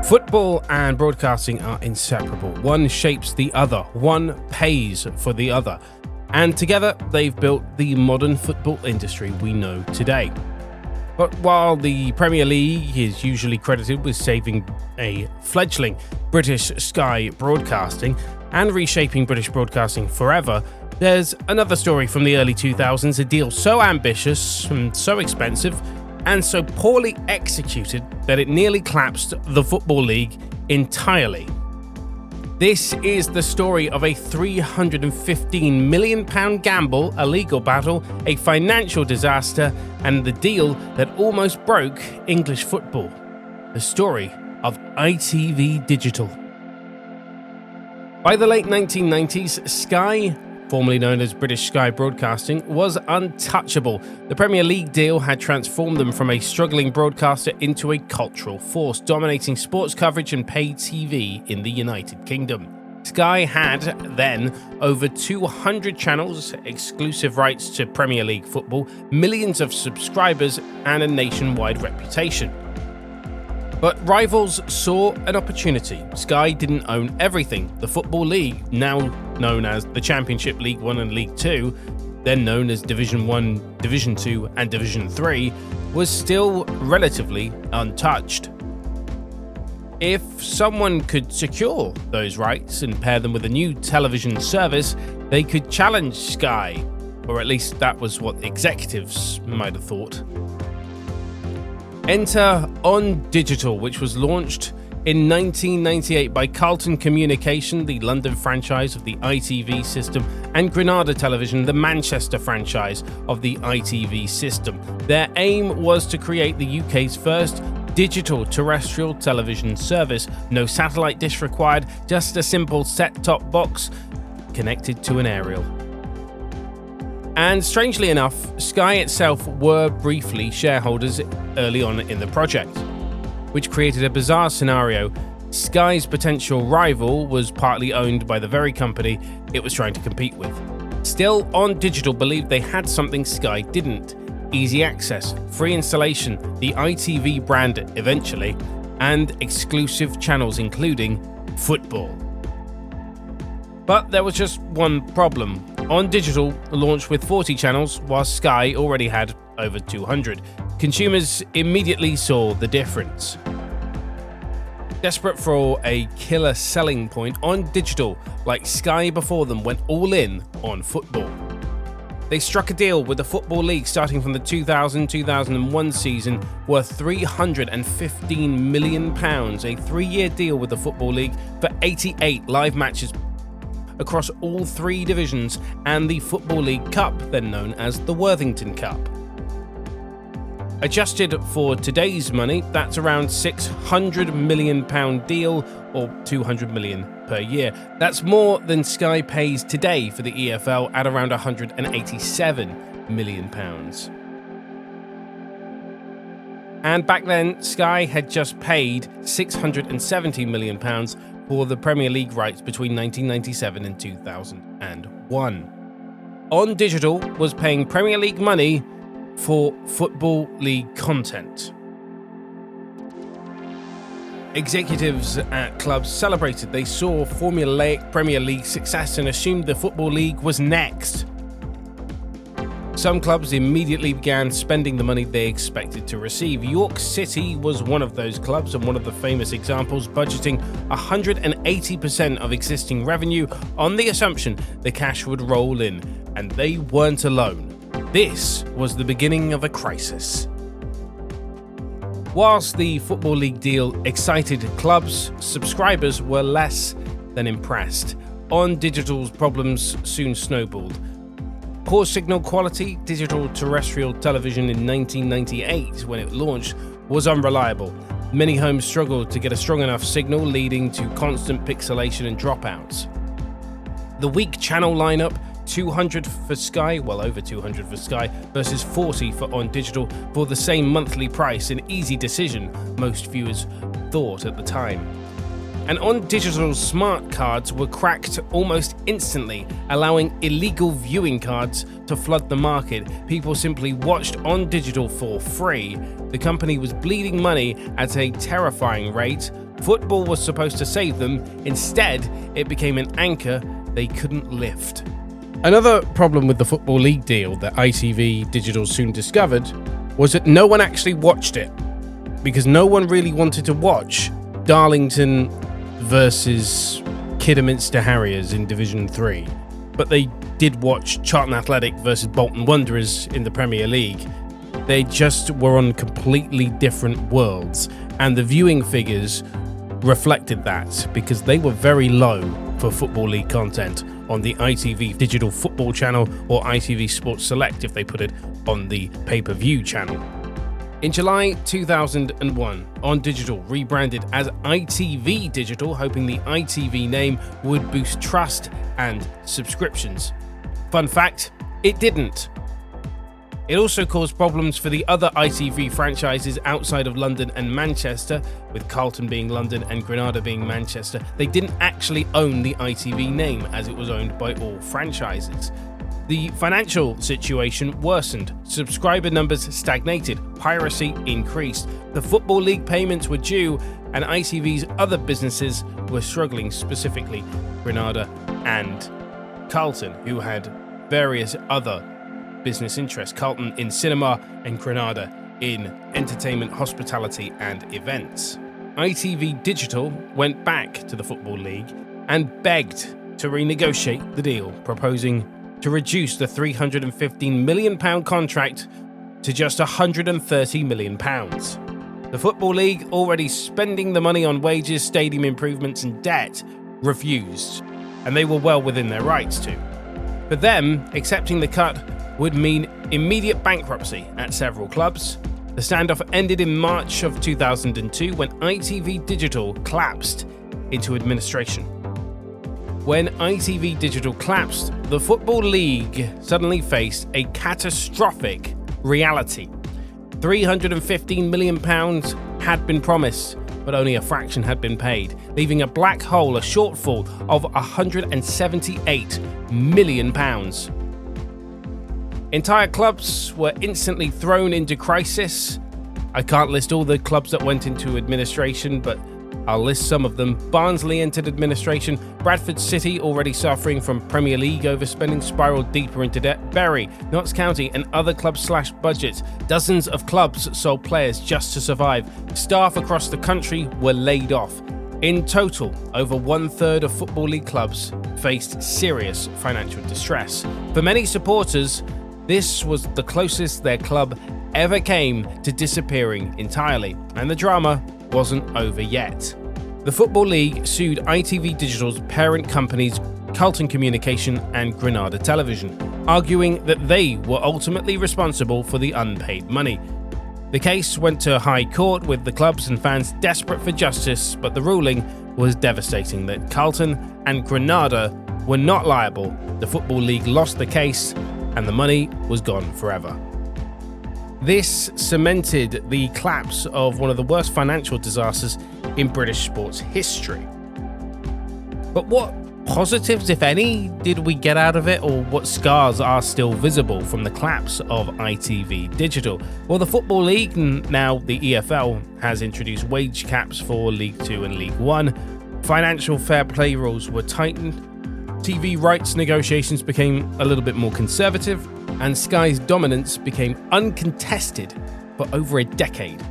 Football and broadcasting are inseparable. One shapes the other, one pays for the other. And together, they've built the modern football industry we know today. But while the Premier League is usually credited with saving a fledgling British Sky Broadcasting and reshaping British broadcasting forever, there's another story from the early 2000s, a deal so ambitious and so expensive and so poorly executed that it nearly collapsed the Football League entirely. This is the story of a £315 million gamble, a legal battle, a financial disaster, and the deal that almost broke English football. The story of ITV Digital. By the late 1990s, Sky, formerly known as British Sky Broadcasting, was untouchable. The Premier League deal had transformed them from a struggling broadcaster into a cultural force, dominating sports coverage and paid TV in the United Kingdom. Sky had, then, over 200 channels, exclusive rights to Premier League football, millions of subscribers, and a nationwide reputation. But rivals saw an opportunity. Sky didn't own everything. The Football League, now known as the Championship, League 1 and League 2, then known as Division 1, Division 2 and Division 3, was still relatively untouched. If someone could secure those rights and pair them with a new television service, they could challenge Sky, or at least that was what executives might have thought. Enter ONdigital, which was launched in 1998 by Carlton Communication, the London franchise of the ITV system, and Granada Television, the Manchester franchise of the ITV system. Their aim was to create the UK's first digital terrestrial television service. No satellite dish required, just a simple set-top box connected to an aerial. And strangely enough, Sky itself were briefly shareholders early on in the project, which created a bizarre scenario. Sky's potential rival was partly owned by the very company it was trying to compete with. Still, ONdigital believed they had something Sky didn't: easy access, free installation, the ITV brand eventually, and exclusive channels including football. But there was just one problem. ONdigital launched with 40 channels, while Sky already had over 200. Consumers immediately saw the difference. Desperate for a killer selling point, ONdigital, like Sky before them, went all in on football. They struck a deal with the Football League starting from the 2000-2001 season worth £315 million, a 3-year deal with the Football League for 88 live matches across all 3 divisions, and the Football League Cup, then known as the Worthington Cup. Adjusted for today's money, that's around £600 million deal, or $200 million per year. That's more than Sky pays today for the EFL at around £187 million. And back then, Sky had just paid £670 million for the Premier League rights between 1997 and 2001. ONdigital was paying Premier League money for Football League content. Executives at clubs celebrated. They saw formulaic Premier League success and assumed the Football League was next. Some clubs immediately began spending the money they expected to receive. York City was one of those clubs, and one of the famous examples, budgeting 180% of existing revenue on the assumption the cash would roll in. And they weren't alone. This was the beginning of a crisis. Whilst the Football League deal excited clubs, subscribers were less than impressed. ONdigital's problems soon snowballed. Poor signal quality. Digital terrestrial television in 1998, when it launched, was unreliable. Many homes struggled to get a strong enough signal, leading to constant pixelation and dropouts. The weak channel lineup, 200 for Sky, well over 200 for Sky, versus 40 for ONdigital for the same monthly price, an easy decision, most viewers thought at the time. And ONdigital's smart cards were cracked almost instantly, allowing illegal viewing cards to flood the market. People simply watched ONdigital for free. The company was bleeding money at a terrifying rate, Football was supposed to save them. Instead, it became an anchor they couldn't lift. Another problem with the Football League deal that ITV Digital soon discovered was that no one actually watched it, because no one really wanted to watch Darlington versus Kidderminster Harriers in Division 3. But they did watch Charlton Athletic versus Bolton Wanderers in the Premier League. They just were on completely different worlds, and the viewing figures reflected that because they were very low for Football League content on the ITV Digital Football channel or ITV Sports Select if they put it on the pay-per-view channel. In July 2001, ONdigital rebranded as ITV Digital, hoping the ITV name would boost trust and subscriptions. Fun fact, it didn't. It also caused problems for the other ITV franchises outside of London and Manchester, with Carlton being London and Granada being Manchester. They didn't actually own the ITV name, as it was owned by all franchises. The financial situation worsened, subscriber numbers stagnated, piracy increased, the Football League payments were due, and ITV's other businesses were struggling, specifically Granada and Carlton, who had various other business interests. Carlton in cinema and Granada in entertainment, hospitality and events. ITV Digital went back to the Football League and begged to renegotiate the deal, proposing to reduce the £315 million contract to just £130 million. The Football League, already spending the money on wages, stadium improvements and debt, refused, and they were well within their rights to. For them, accepting the cut would mean immediate bankruptcy at several clubs. The standoff ended in March of 2002 when ITV Digital collapsed into administration. When ITV Digital collapsed, the Football League suddenly faced a catastrophic reality. £315 million had been promised, but only a fraction had been paid, leaving a black hole, a shortfall of £178 million. Entire clubs were instantly thrown into crisis. I can't list all the clubs that went into administration, but I'll list some of them. Barnsley entered administration. Bradford City, already suffering from Premier League overspending, spiraled deeper into debt. Bury, Notts County and other clubs slashed budgets. Dozens of clubs sold players just to survive. Staff across the country were laid off. In total, over 1/3 of Football League clubs faced serious financial distress. For many supporters, this was the closest their club ever came to disappearing entirely, and the drama wasn't over yet. The Football League sued ITV Digital's parent companies Carlton Communication and Granada Television, arguing that they were ultimately responsible for the unpaid money. The case went to High Court, with the clubs and fans desperate for justice, but the ruling was devastating that Carlton and Granada were not liable. The Football League lost the case, and the money was gone forever. This cemented the collapse of one of the worst financial disasters in British sports history. But what positives, if any, did we get out of it, or what scars are still visible from the collapse of ITV Digital? Well, the Football League, now the EFL, has introduced wage caps for League 2 and League 1. Financial fair play rules were tightened. TV rights negotiations became a little bit more conservative, and Sky's dominance became uncontested for over a decade.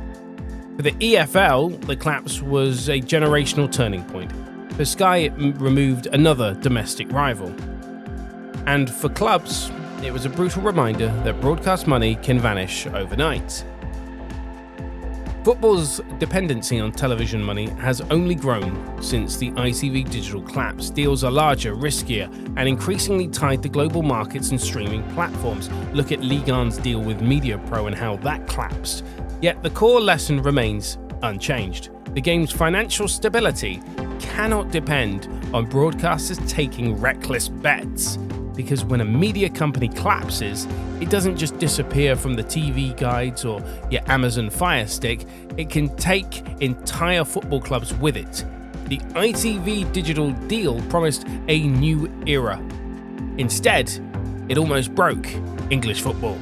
For the EFL, the collapse was a generational turning point. For Sky, it removed another domestic rival. And for clubs, it was a brutal reminder that broadcast money can vanish overnight. Football's dependency on television money has only grown since the ITV Digital collapse. Deals are larger, riskier, and increasingly tied to global markets and streaming platforms. Look at Ligue 1's deal with MediaPro and how that collapsed. Yet the core lesson remains unchanged. The game's financial stability cannot depend on broadcasters taking reckless bets, because when a media company collapses, it doesn't just disappear from the TV guides or your Amazon Fire Stick, it can take entire football clubs with it. The ITV Digital deal promised a new era. Instead, it almost broke English football.